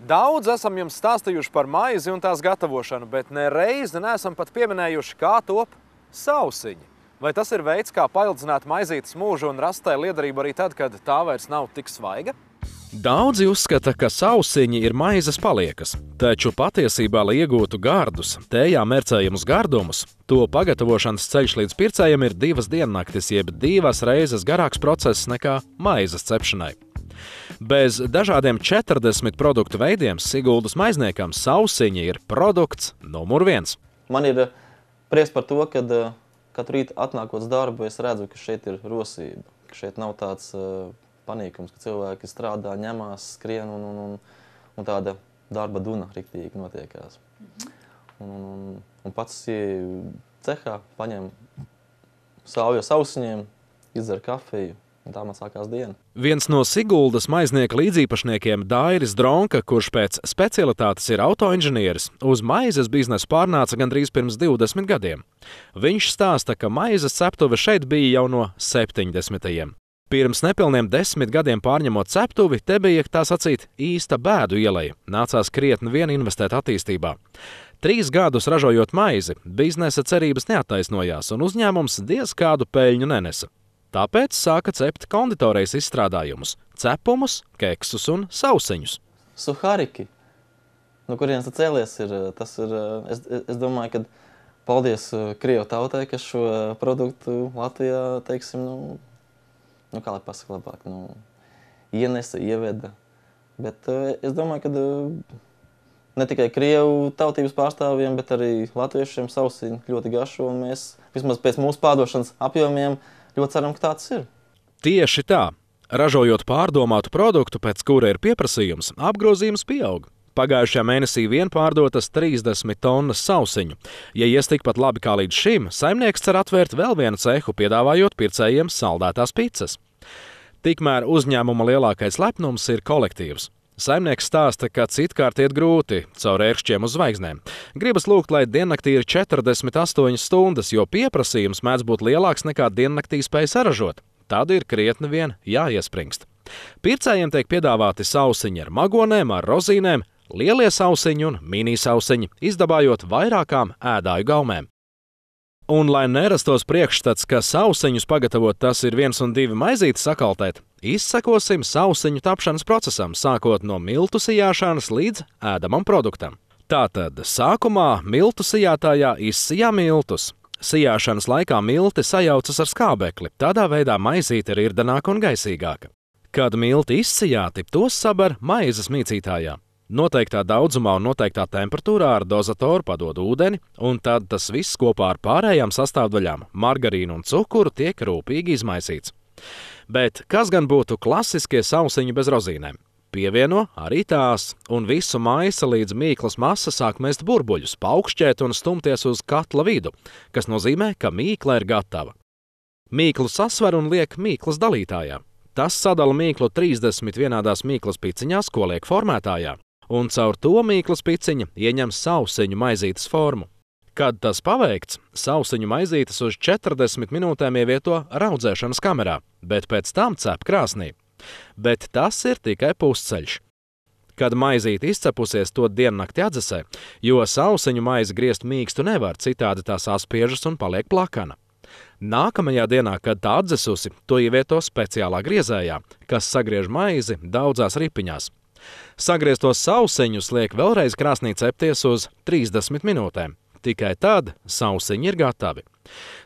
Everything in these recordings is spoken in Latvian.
Daudz esam jums stāstījuši par maizi un tās gatavošanu, bet nereizi neesam pat pieminējuši, kā top sausiņi. Vai tas ir veids, kā paildzināt maizītes mūžu un rast tai liederību arī tad, kad tā vairs nav tik svaiga? Daudzi uzskata, ka sausiņi ir maizes paliekas, taču patiesībā, lai iegūtu gardus, tējā mērcējumus gardumus, to pagatavošanas ceļš līdz pircējiem ir 2 diennaktis, jeb 2 reizes garāks process nekā maizes cepšanai. Bez dažādiem 40 produktu veidiem Siguldas maizniekam sausiņi ir produkts numur 1. Man ir prieks par to, ka katru rītu atnākot uz darbu, es redzu, ka šeit ir rosība, ka šeit nav tāds panīkums, ka cilvēki strādā, ņemās, skrien un tāda darba duna riktīgi notiekās. Un pats cehā paņem sauju sausiņiem, izdzer kafiju. Un tā man sākās diena. Viens no Siguldas maiznieka līdzīpašniekiem Dairis Dronka, kurš pēc specialitātes ir autoinženieris, uz maizes biznesu pārnāca gandrīz pirms 20 gadiem. Viņš stāsta, ka maizes ceptuve šeit bija jau no 70. Pirms nepilniem 10 gadiem pārņemot ceptuvi, te bija, tā sacīt, īsta bēdu ieleja. Nācās krietni vien investēt attīstībā. 3 gadus ražojot maizi, biznesa cerības neattaisnojās un uzņēmums diez kādu peļņu nenesa. Tāpēc sāka cept konditorejas izstrādājumus – cepumus, keksus un sausiņus. Suhariki, no kurienes tas cēlies ir, es domāju, ka paldies Krievu tautai, kas šo produktu Latvijā, teiksim, kā lai pasaka labāk, ienesa, ieveda. Bet es domāju, ka ne tikai Krievu tautības pārstāvjiem, bet arī latviešiem sausiņi ļoti garšo, un mēs, vismaz pēc mūsu pārdošanas apjomiem, ļoti ceram, ka tāds ir. Tieši tā. Ražojot pārdomātu produktu, pēc kura ir pieprasījums, apgrozījums pieaug. Pagājušajā mēnesī vien pārdotas 30 tonnas sausiņu. Ja ies tikpat labi kā līdz šim, saimnieks cer atvērt vēl vienu cehu, piedāvājot pircējiem saldētās picas. Tikmēr uzņēmuma lielākais lepnums ir kolektīvs. Saimnieks stāsta, ka citkārt iet grūti, caur ērkšķiem uz zvaigznēm. Gribas lūgt, lai diennaktī ir 48 stundas, jo pieprasījums mēdz būt lielāks nekā diennaktī spēj saražot. Tad ir krietni vien jāiespringst. Pircējiem tiek piedāvāti sausiņi ar magonēm, ar rozīnēm, lielie sausiņi un mini sausiņi, izdabājot vairākām ēdāju gaumēm. Un, lai nerastos priekšstats, ka sausiņus pagatavot tas ir 1 un 2 maizītes sakaltēt, izsekosim sausiņu tapšanas procesam, sākot no miltu sijāšanas līdz ēdamam produktam. Tātad sākumā miltu sijātājā izsijā miltus. Sijāšanas laikā milti sajaucas ar skābekli, tādā veidā maizīte ir irdenāka un gaisīgāka. Kad milti izsijāti, tos saber maizes mīcītājā. Noteiktā daudzumā un noteiktā temperatūrā ar dozatoru padod ūdeni, un tad tas viss kopā ar pārējām sastāvdaļām, margarīnu un cukuru, tiek rūpīgi izmaisīts. Bet kas gan būtu klasiskie sausiņi bez rozīnēm? Pievieno arī tās, un visu maisa līdz mīklas masa sāk mest burbuļus, paukšķēt un stumties uz katla vidu, kas nozīmē, ka mīkla ir gatava. Mīklu sasver un liek mīklas dalītājā. Tas sadala mīklu 30 vienādās mīklas piciņās, ko liek formētājā. Un caur to mīklas piciņa ieņem sausiņu maizītes formu. Kad tas paveikts, sausiņu maizītes uz 40 minūtēm ievieto raudzēšanas kamerā, bet pēc tam cep krāsnī. Bet tas ir tikai pusceļš. Kad maizīte izcepusies, to diennakti atdzesē, jo sausiņu maizi griezt mīkstu nevar, citādi tā saspiežas un paliek plakana. Nākamajā dienā, kad tā atdzesusi, to ievieto speciālā griezējā, kas sagriež maizi daudzās ripiņās. Sagrieztos sausiņus liek vēlreiz krāsnī cepties uz 30 minūtēm. Tikai tad sausiņi ir gatavi.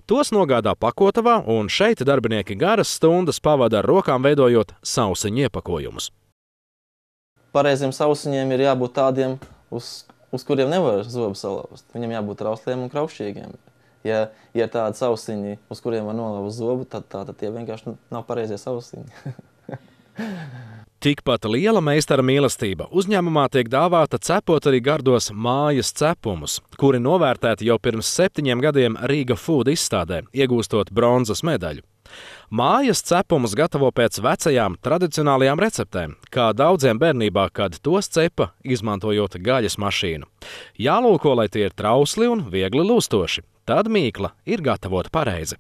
Tos nogādā pakotavā, un šeit darbinieki garas stundas pavada ar rokām veidojot sausiņu iepakojumus. Pareiziem sausiņiem ir jābūt tādiem, uz kuriem nevar zobu salauzt. Viņam jābūt trausliem un kraušķīgiem. Ja ir tādi sausiņi, uz kuriem var nolauzt zobu, tad tie vienkārši nav pareizie sausiņi. Tikpat liela meistara mīlestība uzņēmumā tiek dāvāta cepot arī gardos mājas cepumus, kuri novērtēti jau pirms 7 gadiem Riga Food izstādē, iegūstot bronzas medaļu. Mājas cepumus gatavo pēc vecajām tradicionālajām receptēm, kā daudziem bērnībā, kad tos cepa, izmantojot gaļas mašīnu. Jālūko, lai tie ir trausli un viegli lūstoši, tad mīkla ir gatavota pareizi.